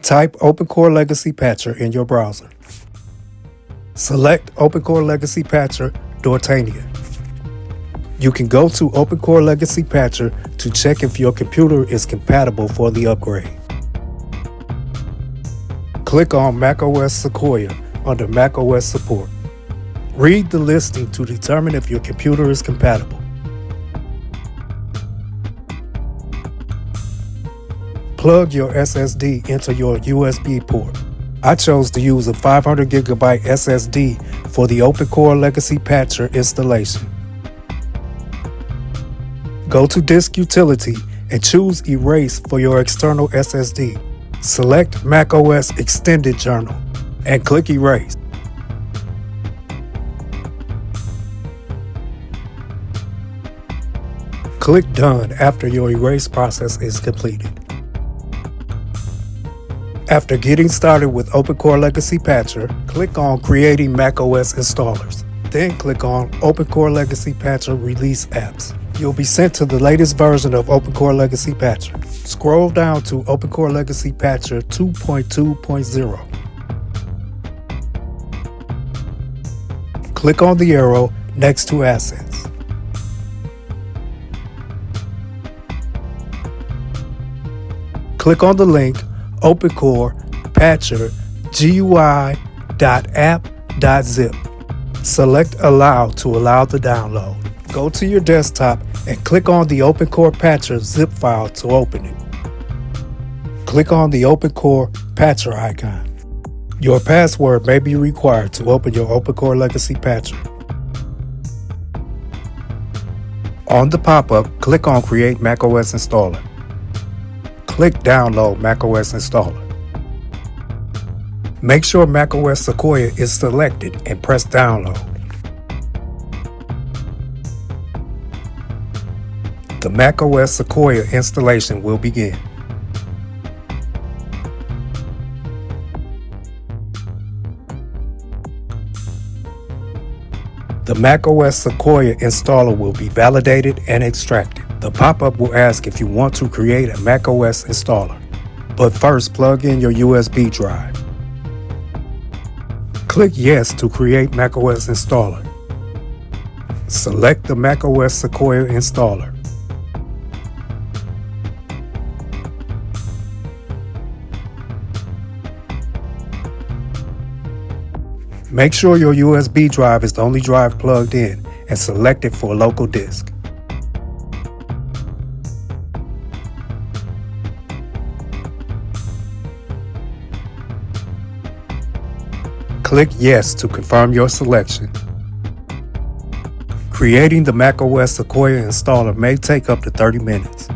Type OpenCore Legacy Patcher in your browser. Select OpenCore Legacy Patcher Dortania. You can go to OpenCore Legacy Patcher to check if your computer is compatible for the upgrade. Click on macOS Sequoia under macOS Support. Read the listing to determine if your computer is compatible. Plug your SSD into your USB port. I chose to use a 500GB SSD for the OpenCore Legacy Patcher installation. Go to Disk Utility and choose Erase for your external SSD. Select macOS Extended Journal and click Erase. Click Done after your erase process is completed. After getting started with OpenCore Legacy Patcher, click on Creating macOS Installers. Then click on OpenCore Legacy Patcher Release Apps. You'll be sent to the latest version of OpenCore Legacy Patcher. Scroll down to OpenCore Legacy Patcher 2.2.0. Click on the arrow next to Assets. Click on the link OpenCore Patcher GUI.app.zip. Select Allow to allow the download. Go to your desktop and click on the OpenCore Patcher zip file to open it. Click on the OpenCore Patcher icon. Your password may be required to open your OpenCore Legacy Patcher. On the pop-up, click on Create macOS Installer. Click Download macOS Installer. Make sure macOS Sequoia is selected and press Download. The macOS Sequoia installation will begin. The macOS Sequoia installer will be validated and extracted. The pop-up will ask if you want to create a macOS installer, but first plug in your USB drive. Click Yes to create macOS installer. Select the macOS Sequoia installer. Make sure your USB drive is the only drive plugged in and select it for a local disk. Click Yes to confirm your selection. Creating the macOS Sequoia installer may take up to 30 minutes.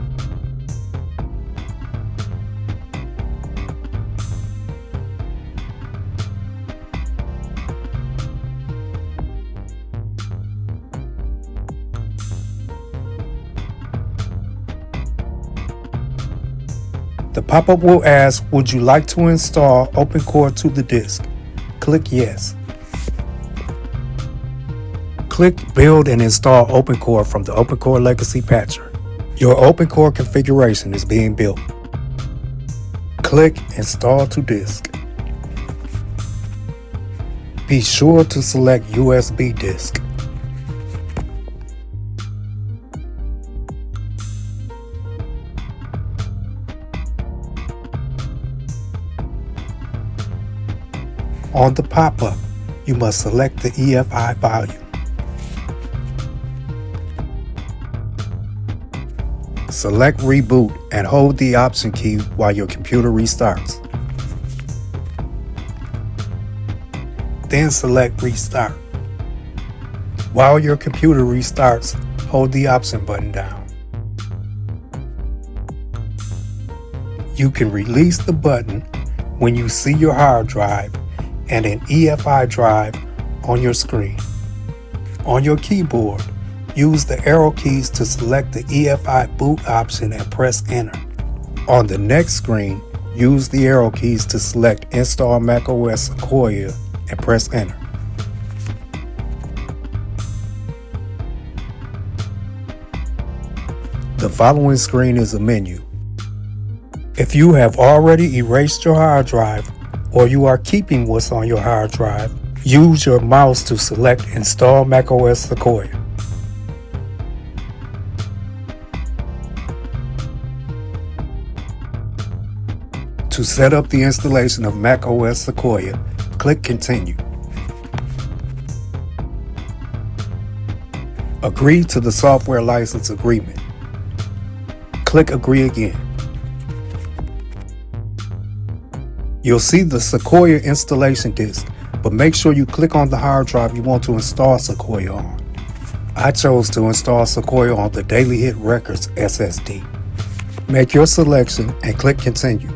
The pop-up will ask, would you like to install OpenCore to the disk? Click Yes. Click Build and install OpenCore from the OpenCore Legacy Patcher. Your OpenCore configuration is being built. Click Install to disk. Be sure to select USB disk. On the pop-up, you must select the EFI volume. Select Reboot and hold the Option key while your computer restarts. Then select Restart. While your computer restarts, hold the Option button down. You can release the button when you see your hard drive and an EFI drive on your screen. On your keyboard, use the arrow keys to select the EFI boot option and press Enter. On the next screen, use the arrow keys to select Install macOS Sequoia and press Enter. The following screen is a menu. If you have already erased your hard drive or you are keeping what's on your hard drive, use your mouse to select Install macOS Sequoia. To set up the installation of macOS Sequoia, click Continue. Agree to the software license agreement. Click Agree again. You'll see the Sequoia installation disk, but make sure you click on the hard drive you want to install Sequoia on. I chose to install Sequoia on the Daily Hit Records SSD. Make your selection and click Continue.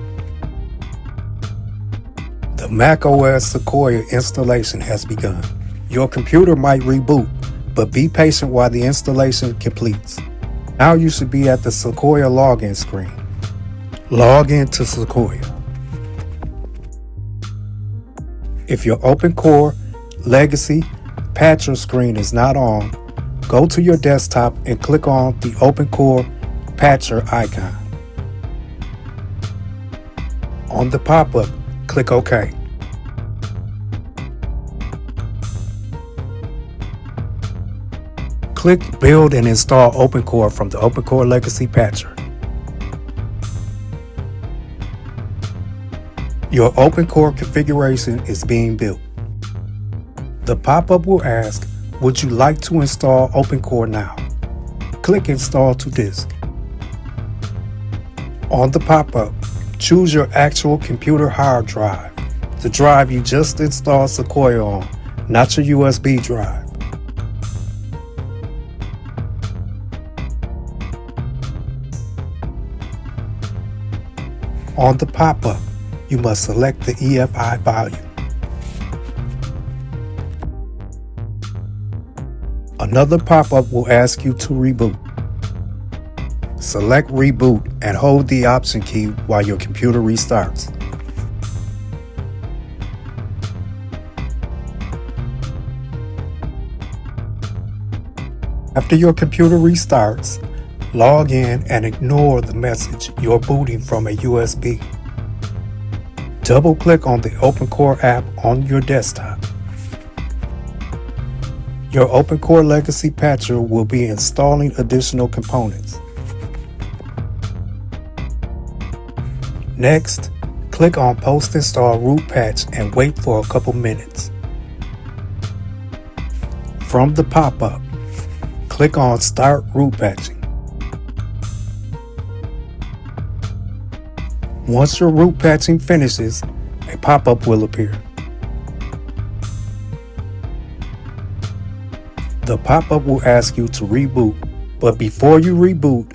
The macOS Sequoia installation has begun. Your computer might reboot, but be patient while the installation completes. Now you should be at the Sequoia login screen. Log into Sequoia. If your OpenCore, Legacy, Patcher screen is not on, go to your desktop and click on the OpenCore Patcher icon. On the pop-up, click OK. Click Build and install OpenCore from the OpenCore Legacy Patcher. Your OpenCore configuration is being built. The pop-up will ask, would you like to install OpenCore now? Click Install to Disk. On the pop-up, choose your actual computer hard drive, the drive you just installed Sequoia on, not your USB drive. On the pop-up, you must select the EFI volume. Another pop-up will ask you to reboot. Select Reboot and hold the Option key while your computer restarts. After your computer restarts, log in and ignore the message you're booting from a USB. Double-click on the OpenCore app on your desktop. Your OpenCore Legacy Patcher will be installing additional components. Next, click on Post-Install Root Patch and wait for a couple minutes. From the pop-up, click on Start Root Patching. Once your root patching finishes, a pop-up will appear. The pop-up will ask you to reboot, but before you reboot,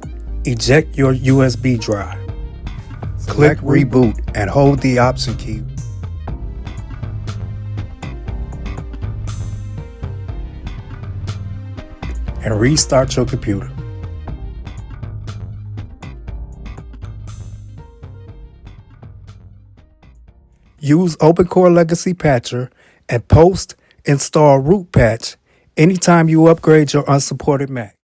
eject your USB drive. Click Reboot and hold the Option key. And restart your computer. Use OpenCore Legacy Patcher and post-install root patch anytime you upgrade your unsupported Mac.